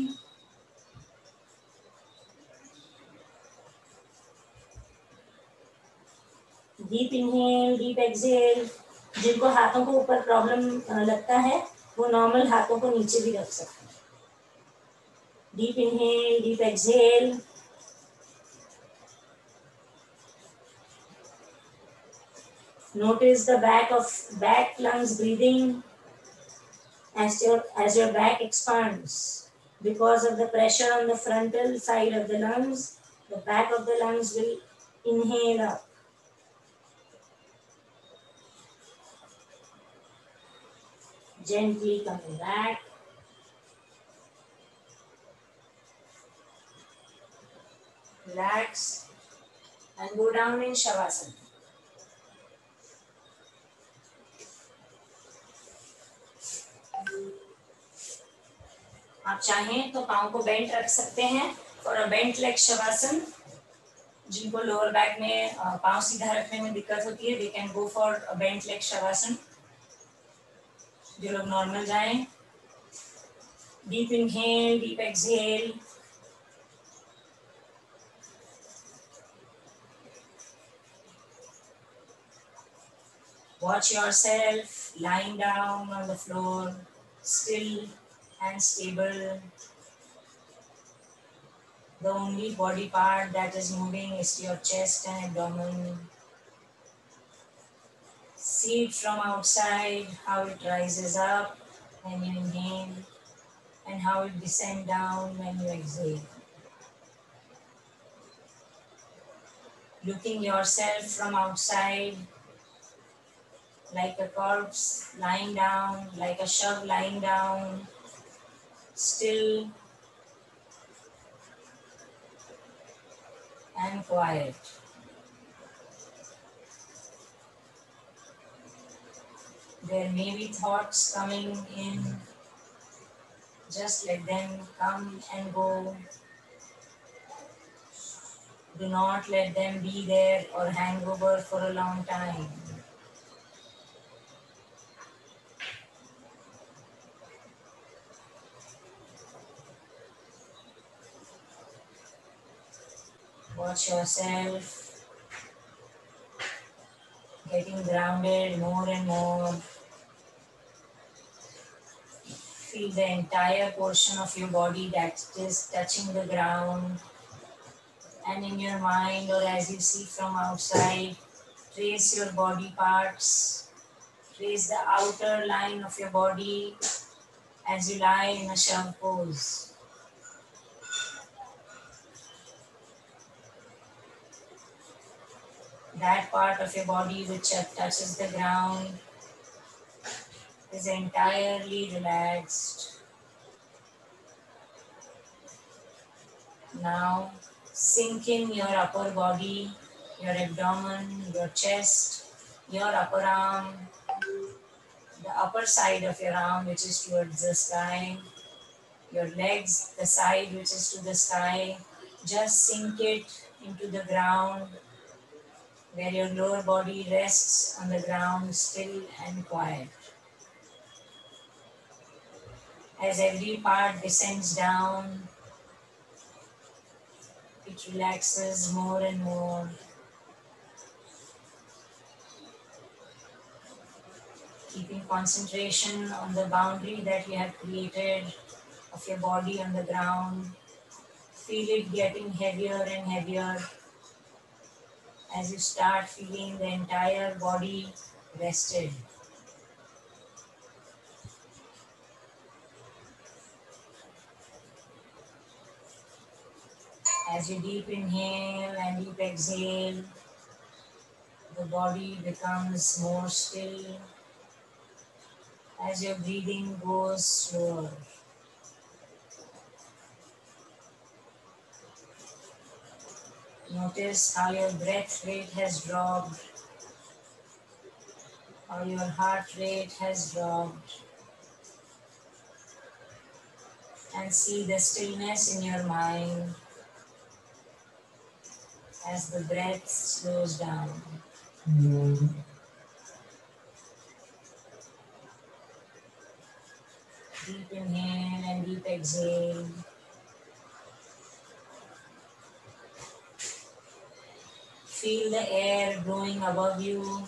Deep inhale, deep exhale. जिनको हाथों को ऊपर प्रॉब्लम लगता है वो नॉर्मल हाथों को नीचे भी रख सकते हैं। Deep inhale, deep exhale. Notice the back lungs breathing. As your back expands, because of the pressure on the frontal side of the lungs, the back of the lungs will inhale up. Gently coming back. Relax and go down in Shavasana. आप चाहें तो पाँव को bent रख सकते हैं और अ bent leg shavasana. जिनको लोअर बैक में पाँव सीधा रखने में दिक्कत होती है, they can go for a bent leg shavasana. जो लोग नॉर्मल जाएं, deep inhale, deep exhale. Watch yourself lying down on the floor, still and stable. The only body part that is moving is your chest and abdomen. See it from outside, how it rises up when you inhale and how it descends down when you exhale. Looking yourself from outside like a corpse lying down, like a shove lying down, still and quiet. There may be thoughts coming in, just let them come and go. Do not let them be there or hang over for a long time. Watch yourself getting grounded more and more. Feel the entire portion of your body that is touching the ground. And in your mind, or as you see from outside, trace your body parts. Trace the outer line of your body as you lie in a shav pose. That part of your body which touches the ground is entirely relaxed. Now sink in your upper body, your abdomen, your chest, your upper arm, the upper side of your arm which is towards the sky, your legs, the side which is to the sky. Just sink it into the ground where your lower body rests on the ground still and quiet. As every part descends down, it relaxes more and more. Keeping concentration on the boundary that you have created of your body on the ground. Feel it getting heavier and heavier as you start feeling the entire body rested. As you deep inhale and deep exhale, the body becomes more still as your breathing goes slower. Notice how your breath rate has dropped, how your heart rate has dropped, and see the stillness in your mind as the breath slows down. Deep inhale and deep exhale. Feel the air blowing above you.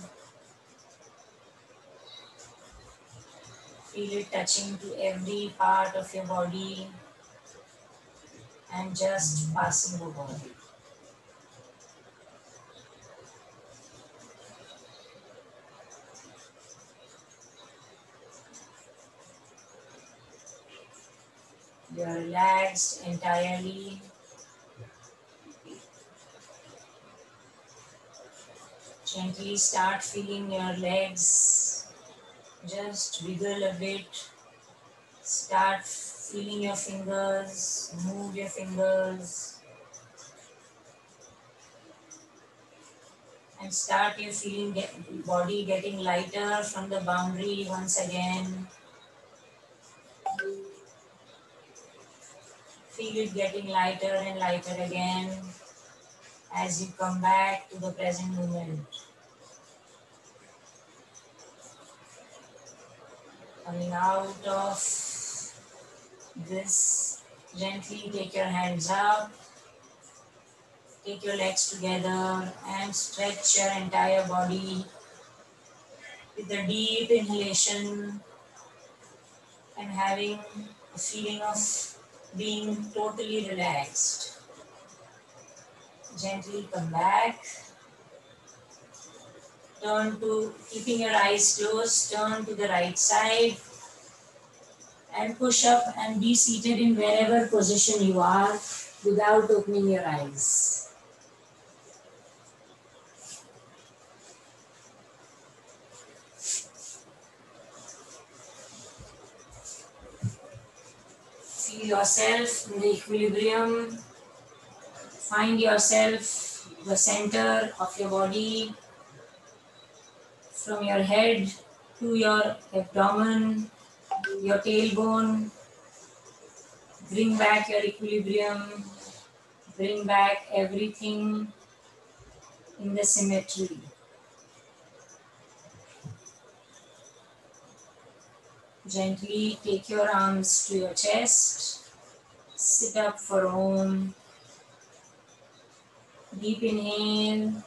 Feel it touching to every part of your body and just passing over. You are relaxed entirely. Gently start feeling your legs. Just wiggle a bit. Start feeling your fingers. Move your fingers. And start your body getting lighter from the boundary once again. Feel it getting lighter and lighter again as you come back to the present moment. Coming out of this, gently take your hands up, take your legs together and stretch your entire body with a deep inhalation and having a feeling of being totally relaxed. Gently come back. keeping your eyes closed, turn to the right side and push up and be seated in wherever position you are without opening your eyes. Feel yourself in the equilibrium. Find yourself the center of your body, from your head to your abdomen, your tailbone. Bring back your equilibrium. Bring back everything in the symmetry. Gently take your arms to your chest. Sit up for Om. Deep inhale.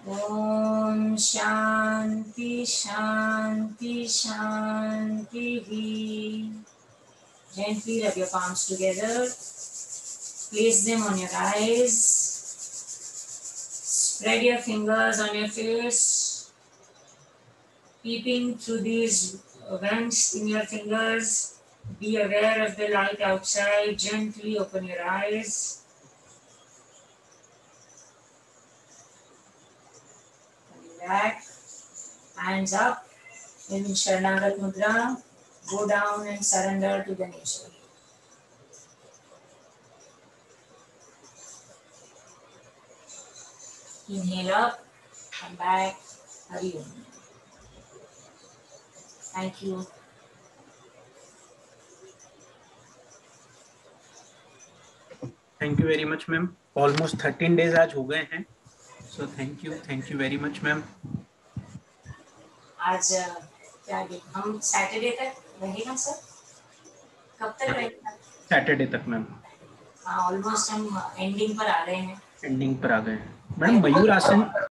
Om Shanti Shanti Shanti. Gently rub your palms together. Place them on your eyes. Spread your fingers on your face. Peeping through these vents in your fingers. Be aware of the light outside. Gently open your eyes. Back, hands up in Sharanagat Mudra, go down and surrender to the nature. Inhale up, come back, Hari Om. Thank you. Thank you very much, ma'am. Almost 13 days आज हो गए हैं. So thank you very much, ma'am. आज क्या date, हम Saturday तक रहेगा sir? कब तक रहेगा? सैटरडे तक मैम. हाँ, ऑलमोस्ट हम एंडिंग पर आ गए हैं. एंडिंग पर आ गए हैं मैडम. मयूर आसन